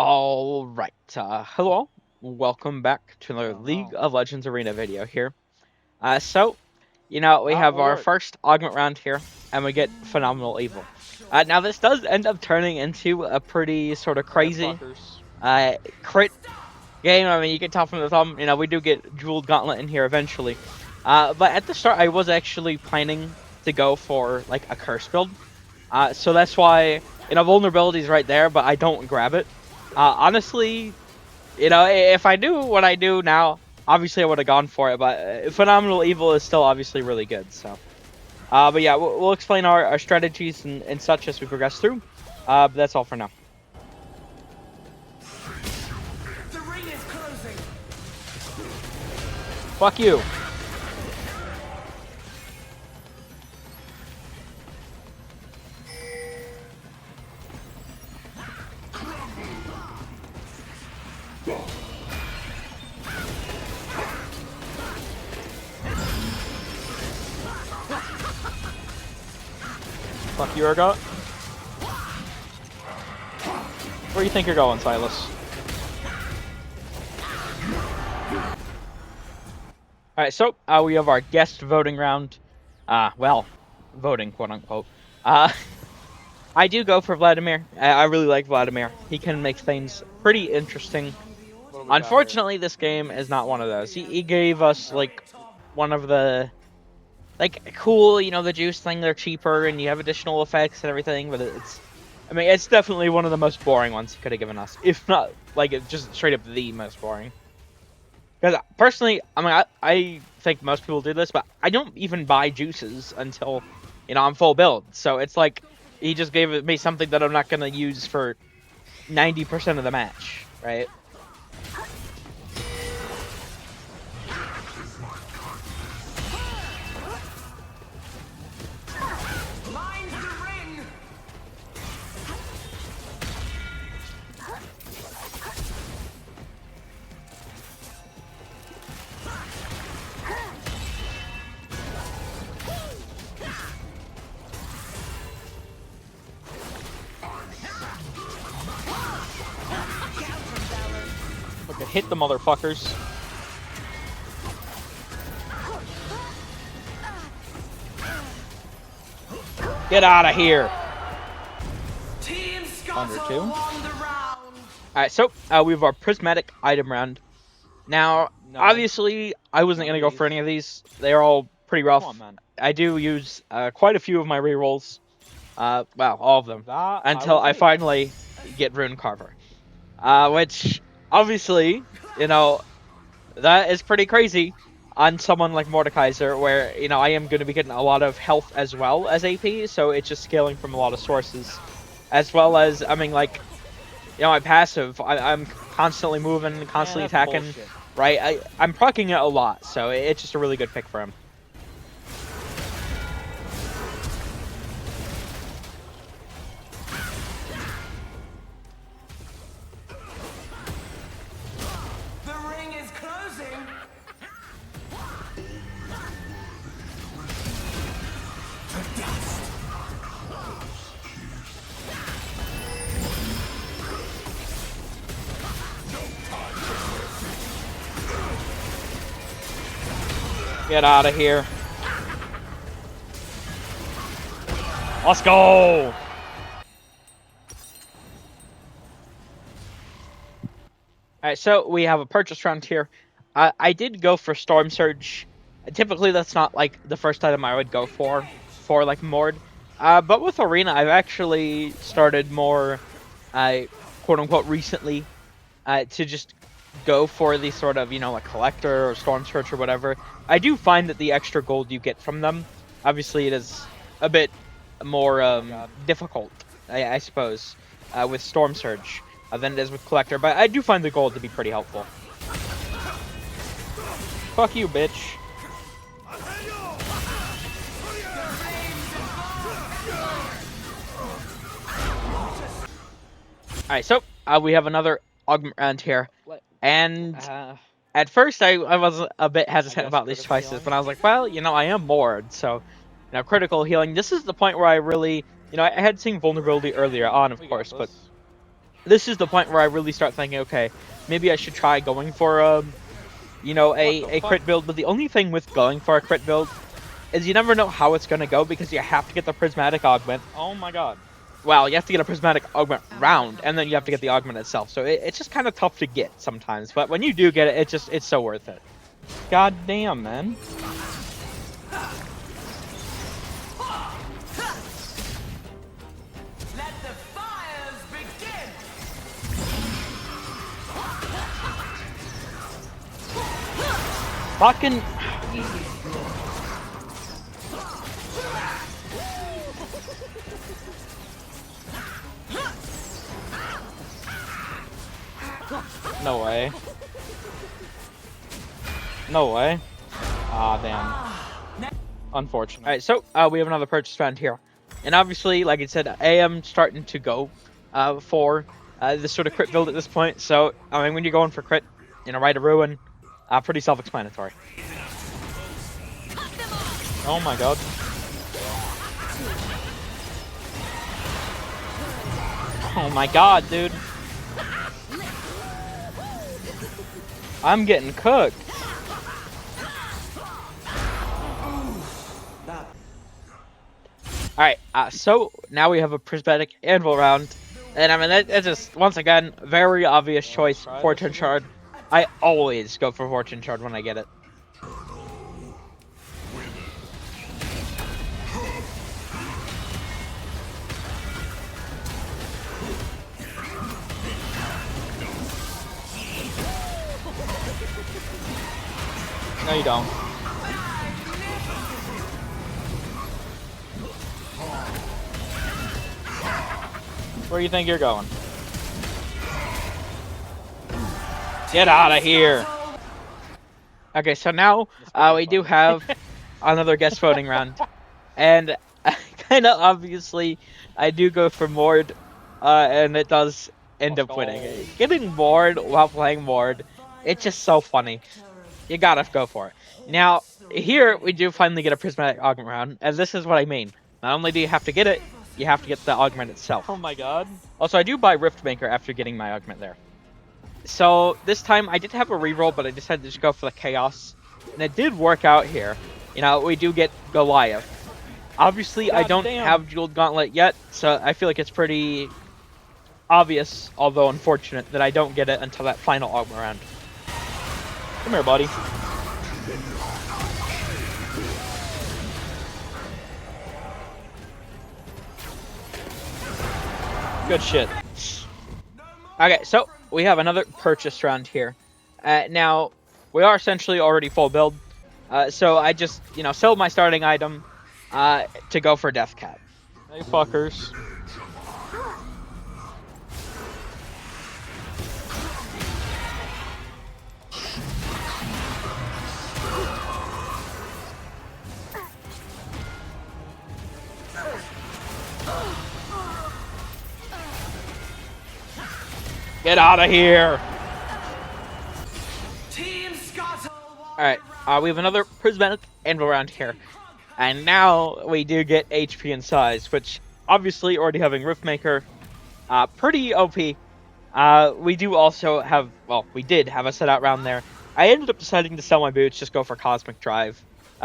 Alright, hello, welcome back to another League Hello. of Legends Arena video here. We have our Alert. first augment round here, and we get Phenomenal Evil. Now this does end up turning into a pretty sort of crazy, Fuckers. crit game. I mean, you can tell from the thumb, we do get Jeweled Gauntlet in here eventually. But at the start, I was actually planning to go for, like, a curse build. So that's why, vulnerability is right there, but I don't grab it. Honestly, if I knew what I do now, obviously I would have gone for it, but Phenomenal Evil is still obviously really good, so. But yeah, we'll explain our strategies and such as we progress through. But that's all for now. The ring is closing. Fuck you. Fuck you, Urgot. Where do you think you're going, Silas? Alright, so we have our guest voting round. Voting, quote unquote. I do go for Vladimir. I really like Vladimir. He can make things pretty interesting. Unfortunately, this game is not one of those. He gave us, like, one of the, like, cool, the juice thing, they're cheaper, and you have additional effects and everything, but it's definitely one of the most boring ones he could have given us. If not, like, it's just straight up the most boring. Because, personally, I think most people do this, but I don't even buy juices until, I'm full build. So it's like, he just gave me something that I'm not going to use for 90% of the match, right? Mind the ring. Okay, hit the motherfuckers. Get out of here. Team Under Scuttle two. won the round. Alright, so we have our prismatic item round. Now, obviously, I wasn't going to go for any of these. They're all pretty rough. Come on, man. I do use quite a few of my rerolls. Well, all of them. That Until I will take. finally get Rune Carver. Which, obviously, that is pretty crazy on someone like Mordekaiser, where, I am going to be getting a lot of health as well as AP, so it's just scaling from a lot of sources. As well as, my passive, I'm constantly moving, constantly that's attacking, bullshit. right? I'm proccing it a lot, so it's just a really good pick for him. The ring is closing. To dust. Get out of here. Let's go! Alright, so we have a purchase round here. I did go for Storm Surge. Typically, that's not, like, the first item I would go for like, Morde. But with Arena, I've actually started more, quote-unquote, recently, to just go for the sort of, like, Collector or Storm Surge or whatever. I do find that the extra gold you get from them, obviously it is a bit more difficult, I suppose, with Storm Surge than it is with Collector, but I do find the gold to be pretty helpful. Fuck you, bitch. Alright, so we have another augment round here, and at first I was a bit hesitant about these choices, but I was like, well, I am Morde, so, critical healing. This is the point where I really, I had seen vulnerability earlier on, of course, but this is the point where I really start thinking, okay, maybe I should try going for you know, a crit build. But the only thing with going for a crit build is you never know how it's gonna go because you have to get the prismatic augment. Oh my god. Well, you have to get a prismatic augment round, and then you have to get the augment itself. So it's just kind of tough to get sometimes. But when you do get it, it's so worth it. God damn, man. Let the fires begin. Fucking. No way. No way. Ah, damn. Unfortunate. Alright, so we have another purchase round here. And obviously, like I said, I am starting to go for this sort of crit build at this point. So, I mean, when you're going for crit, you know, Rite of Ruin, pretty self-explanatory. Oh my god. Oh my god, dude. I'm getting cooked. Alright, so now we have a prismatic anvil round. And I mean, it's just, once again, very obvious choice, Fortune Shard. I always go for Fortune Shard when I get it. No, you don't. Where do you think you're going? Get out of here! Okay, so now we do have another guest voting round, and kind of obviously I do go for Morde, and it does end up winning. Getting Morde while playing Morde, it's just so funny. You gotta go for it. Now, here we do finally get a prismatic augment round, and this is what I mean. Not only do you have to get it, you have to get the augment itself. Oh my god. Also, I do buy Riftmaker after getting my augment there. So, this time I did have a reroll, but I decided to just go for the Chaos. And it did work out here. You know, we do get Goliath. Obviously, I don't have Jeweled Gauntlet yet, so I feel like it's pretty obvious, although unfortunate, that I don't get it until that final augment round. Come here, buddy. Good shit. Okay, so we have another purchase round here. Now, we are essentially already full build, so I just, you know, sold my starting item to go for Death Cap. Hey, fuckers. Get out of here! Team Scuttle. Alright, we have another prismatic anvil round here. And now we do get HP and size, which obviously already having Riftmaker, pretty OP. We do also have, well, we did have a set out round there. I ended up deciding to sell my boots, just go for Cosmic Drive.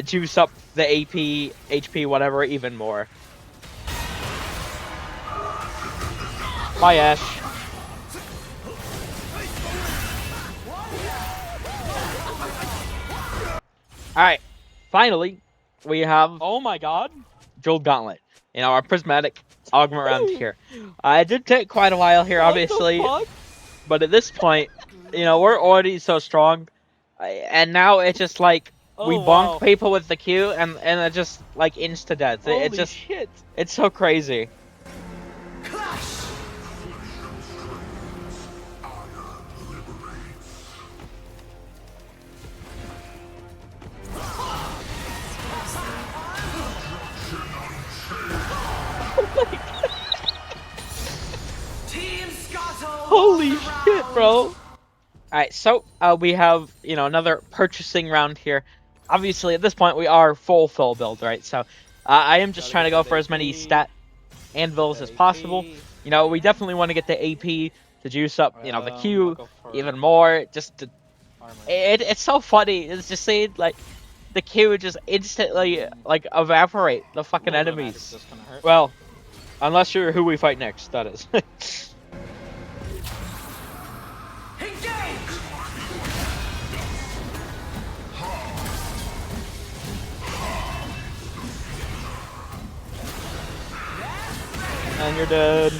Juice up the AP, HP, whatever, even more. Bye, Ash. Alright, finally, we have, Oh my god. Jeweled Gauntlet. You know, our prismatic augment round here. It did take quite a while here, obviously, What the fuck? but at this point, you know, we're already so strong, and now it's just like, we Oh, bonk wow. people with the Q, and it's just, like, insta-death. Holy It's just, shit. it's so crazy. Clash. Team Scuttle. Holy won the shit, round. bro. Alright, so we have, you know, another purchasing round here. Obviously, at this point, we are full build, right? So, I am just trying to go for as many stat anvils as possible. You know, we definitely want to get the AP to juice up, you know, the I'll Q go for even more. Just to, armor. it's so funny. It's just saying like the Q would just instantly like evaporate the fucking Ooh, that enemies. magic's just gonna hurt. Well, unless you're who we fight next, that is. Engage! And you're dead.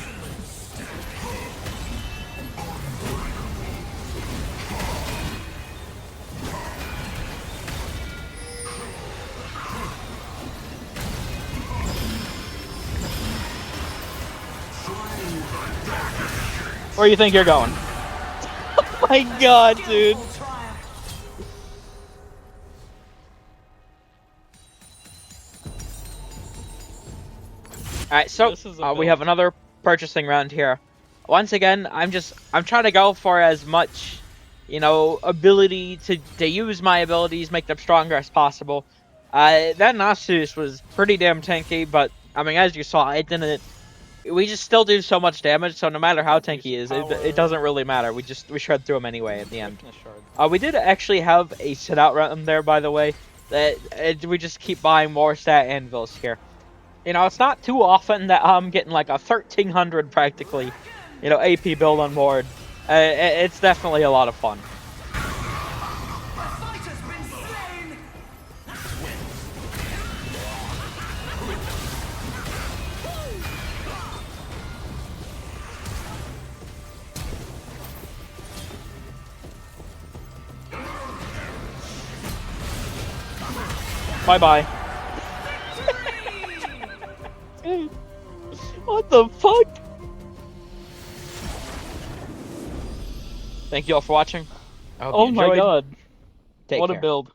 Where do you think you're going? Oh my god, dude. Skillful triumph. Alright, so This is a we have build. another purchasing round here. Once again, I'm trying to go for as much, you know, ability to use my abilities, make them stronger as possible. That Nasus was pretty damn tanky, but I mean, as you saw, it didn't. We just still do so much damage, so no matter how tanky he is, it doesn't really matter. We shred through him anyway at the end. Weakness shard. We did actually have a sit out round there, by the way. That we just keep buying more stat anvils here. You know, it's not too often that I'm getting like a 1300 practically, you know, AP build on board. It's definitely a lot of fun. The fighter's been slain. Bye bye. What the fuck? Thank you all for watching. I hope you Oh my enjoyed. god. Take What care. a build.